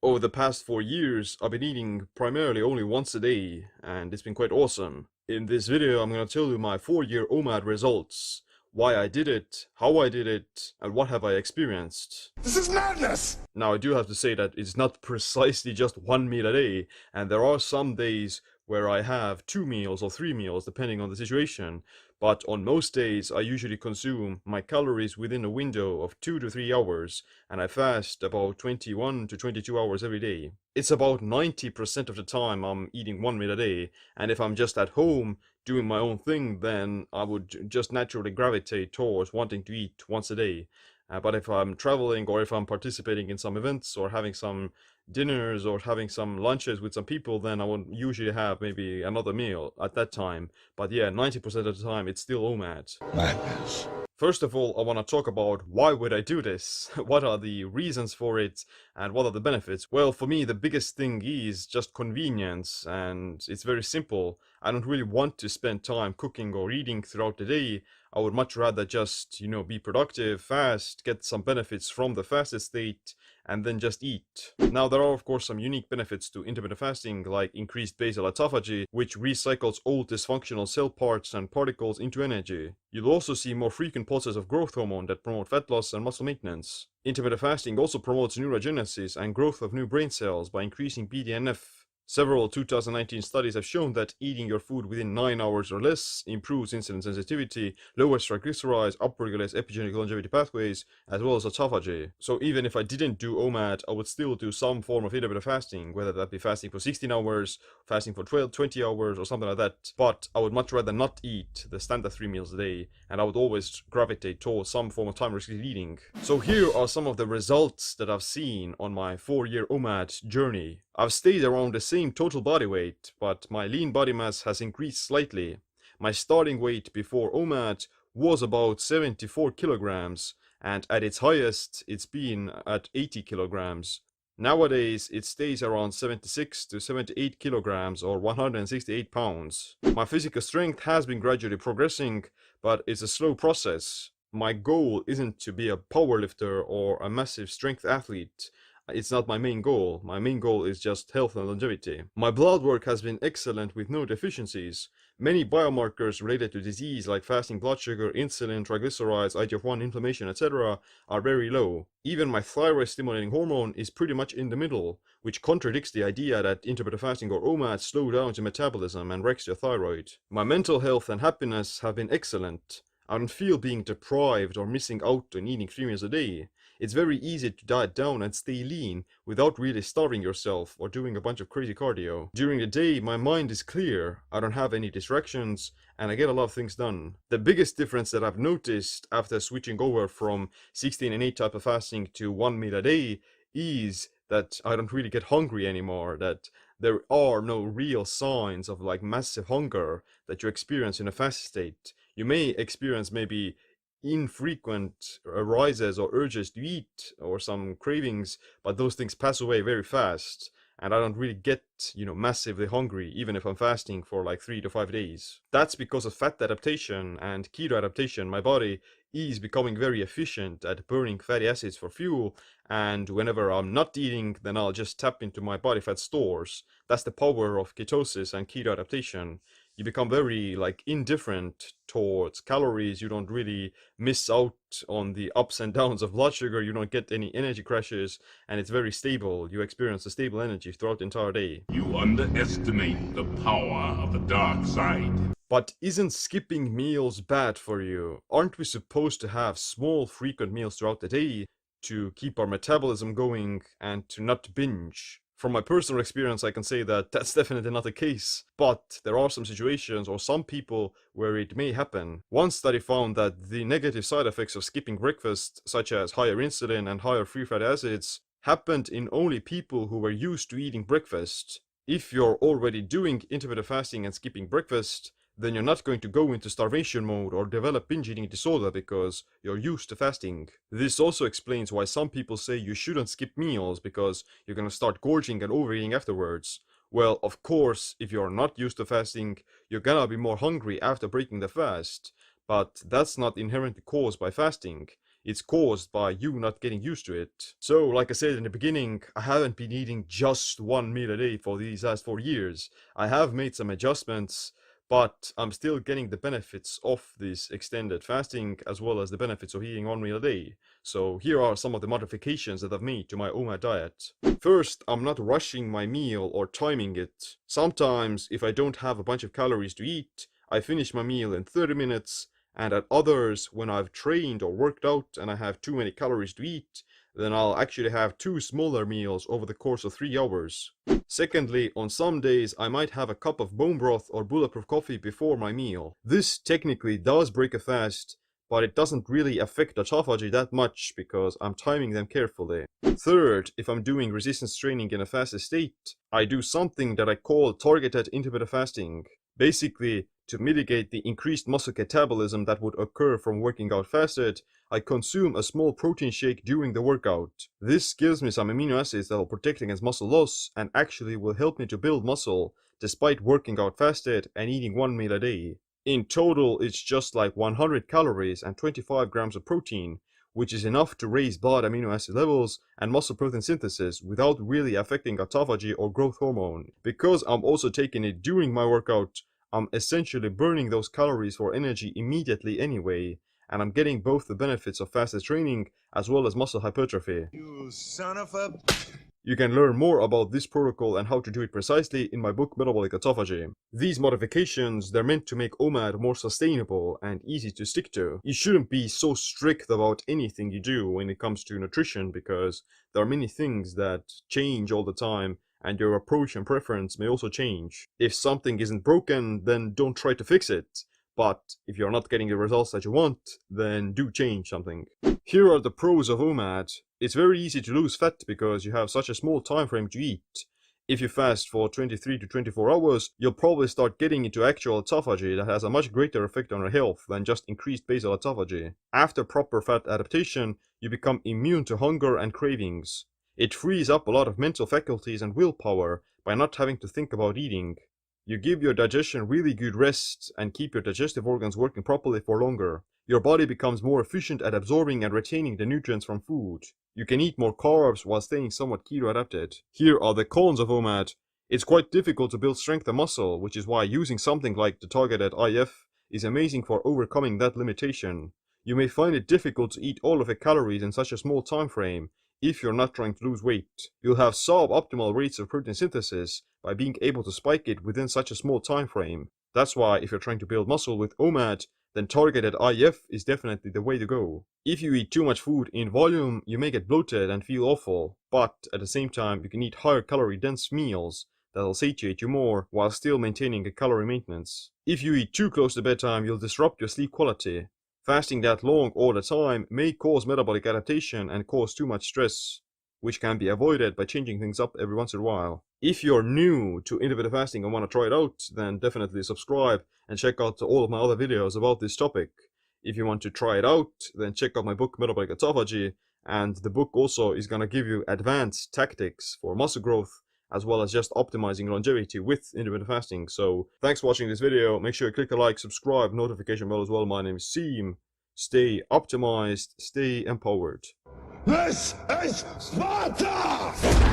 Over the past 4 years, I've been eating primarily only once a day, and it's been quite awesome. In this video, I'm gonna tell you my 4-year OMAD results, why I did it, how I did it, and what have I experienced. This is madness! Now, I do have to say that it's not precisely just one meal a day, and there are some days where I have 2 meals or 3 meals, depending on the situation. But on most days, I usually consume my calories within a window of 2 to 3 hours, and I fast about 21 to 22 hours every day. It's about 90% of the time I'm eating 1 meal a day, and if I'm just at home doing my own thing, then I would just naturally gravitate towards wanting to eat once a day. But if I'm traveling or if I'm participating in some events or having some dinners or having some lunches with some people, then I would usually have maybe another meal at that time. But yeah, 90% of the time it's still OMAD. Madness. First of all, I want to talk about why would I do this? What are the reasons for it and what are the benefits? Well, for me, the biggest thing is just convenience, and it's very simple. I don't really want to spend time cooking or eating throughout the day. I would much rather just, be productive, fast, get some benefits from the fasted state, and then just eat. Now, there are of course some unique benefits to intermittent fasting, like increased basal autophagy, which recycles old dysfunctional cell parts and particles into energy. You'll also see more frequent pulses of growth hormone that promote fat loss and muscle maintenance. Intermittent fasting also promotes neurogenesis and growth of new brain cells by increasing BDNF. Several 2019 studies have shown that eating your food within 9 hours or less improves insulin sensitivity, lowers triglycerides, upregulates epigenetic longevity pathways, as well as autophagy. So even if I didn't do OMAD, I would still do some form of intermittent fasting, whether that be fasting for 16 hours, fasting for 20 hours, or something like that. But I would much rather not eat the standard 3 meals a day, and I would always gravitate towards some form of time-restricted eating. So here are some of the results that I've seen on my 4-year OMAD journey. I've stayed around the same total body weight, but my lean body mass has increased slightly. My starting weight before OMAD was about 74 kilograms, and at its highest, it's been at 80 kilograms. Nowadays, it stays around 76 to 78 kilograms or 168 pounds. My physical strength has been gradually progressing, but it's a slow process. My goal isn't to be a powerlifter or a massive strength athlete. It's not my main goal. My main goal is just health and longevity. My blood work has been excellent with no deficiencies. Many biomarkers related to disease like fasting blood sugar, insulin, triglycerides, IGF-1, inflammation, etc. are very low. Even my thyroid stimulating hormone is pretty much in the middle, which contradicts the idea that intermittent fasting or OMAD slow down your metabolism and wrecks your thyroid. My mental health and happiness have been excellent. I don't feel being deprived or missing out on eating 3 meals a day. It's very easy to diet down and stay lean without really starving yourself or doing a bunch of crazy cardio. During the day, my mind is clear, I don't have any distractions, and I get a lot of things done. The biggest difference that I've noticed after switching over from 16 and 8 type of fasting to 1 meal a day is that I don't really get hungry anymore, that there are no real signs of like massive hunger that you experience in a fast state. You may experience maybe infrequent arises or urges to eat or some cravings, but those things pass away very fast, and I don't really get, massively hungry even if I'm fasting for like 3 to 5 days. That's because of fat adaptation and keto adaptation. My body is becoming very efficient at burning fatty acids for fuel, and whenever I'm not eating, then I'll just tap into my body fat stores. That's the power of ketosis and keto adaptation. You become very indifferent towards calories. You don't really miss out on the ups and downs of blood sugar. You don't get any energy crashes, and it's very stable. You experience a stable energy throughout the entire day. You underestimate the power of the dark side. But isn't skipping meals bad for you? Aren't we supposed to have small frequent meals throughout the day to keep our metabolism going and to not binge? From my personal experience, I can say that that's definitely not the case, but there are some situations or some people where it may happen. One study found that the negative side effects of skipping breakfast, such as higher insulin and higher free fatty acids, happened in only people who were used to eating breakfast. If you're already doing intermittent fasting and skipping breakfast, then you're not going to go into starvation mode or develop binge eating disorder because you're used to fasting. This also explains why some people say you shouldn't skip meals because you're gonna start gorging and overeating afterwards. Well, of course, if you're not used to fasting, you're gonna be more hungry after breaking the fast, but that's not inherently caused by fasting. It's caused by you not getting used to it. So, like I said in the beginning, I haven't been eating just one meal a day for these last 4 years. I have made some adjustments, but I'm still getting the benefits of this extended fasting as well as the benefits of eating one meal a day. So here are some of the modifications that I've made to my OMAD diet. First, I'm not rushing my meal or timing it. Sometimes, if I don't have a bunch of calories to eat, I finish my meal in 30 minutes, and at others, when I've trained or worked out and I have too many calories to eat, then I'll actually have 2 smaller meals over the course of 3 hours. Secondly, on some days I might have a cup of bone broth or bulletproof coffee before my meal. This technically does break a fast, but it doesn't really affect autophagy that much because I'm timing them carefully. Third, if I'm doing resistance training in a fasted state, I do something that I call targeted intermittent fasting. Basically, to mitigate the increased muscle catabolism that would occur from working out fasted, I consume a small protein shake during the workout. This gives me some amino acids that will protect against muscle loss and actually will help me to build muscle despite working out fasted and eating one meal a day. In total, it's just like 100 calories and 25 grams of protein, which is enough to raise blood amino acid levels and muscle protein synthesis without really affecting autophagy or growth hormone. Because I'm also taking it during my workout, I'm essentially burning those calories for energy immediately anyway, and I'm getting both the benefits of fasted training as well as muscle hypertrophy. You son of a... You can learn more about this protocol and how to do it precisely in my book Metabolic Autophagy. These modifications, they're meant to make OMAD more sustainable and easy to stick to. You shouldn't be so strict about anything you do when it comes to nutrition because there are many things that change all the time and your approach and preference may also change. If something isn't broken, then don't try to fix it. But if you're not getting the results that you want, then do change something. Here are the pros of OMAD. It's very easy to lose fat because you have such a small time frame to eat. If you fast for 23 to 24 hours, you'll probably start getting into actual autophagy that has a much greater effect on your health than just increased basal autophagy. After proper fat adaptation, you become immune to hunger and cravings. It frees up a lot of mental faculties and willpower by not having to think about eating. You give your digestion really good rest and keep your digestive organs working properly for longer. Your body becomes more efficient at absorbing and retaining the nutrients from food. You can eat more carbs while staying somewhat keto adapted. Here are the cons of OMAD. It's quite difficult to build strength and muscle, which is why using something like the targeted IF is amazing for overcoming that limitation. You may find it difficult to eat all of your calories in such a small time frame if you're not trying to lose weight. You'll have suboptimal rates of protein synthesis by being able to spike it within such a small time frame. That's why if you're trying to build muscle with OMAD, then targeted IF is definitely the way to go. If you eat too much food in volume, you may get bloated and feel awful, but at the same time you can eat higher calorie dense meals that'll satiate you more while still maintaining a calorie maintenance. If you eat too close to bedtime, you'll disrupt your sleep quality. Fasting that long all the time may cause metabolic adaptation and cause too much stress, which can be avoided by changing things up every once in a while. If you're new to intermittent fasting and want to try it out, then definitely subscribe and check out all of my other videos about this topic. If you want to try it out, then check out my book Metabolic Autophagy, and the book also is gonna give you advanced tactics for muscle growth as well as just optimizing longevity with intermittent fasting. So thanks for watching this video. Make sure you click the like, subscribe, notification bell as well. My name is Siim. Stay optimized, stay empowered. This is Sparta!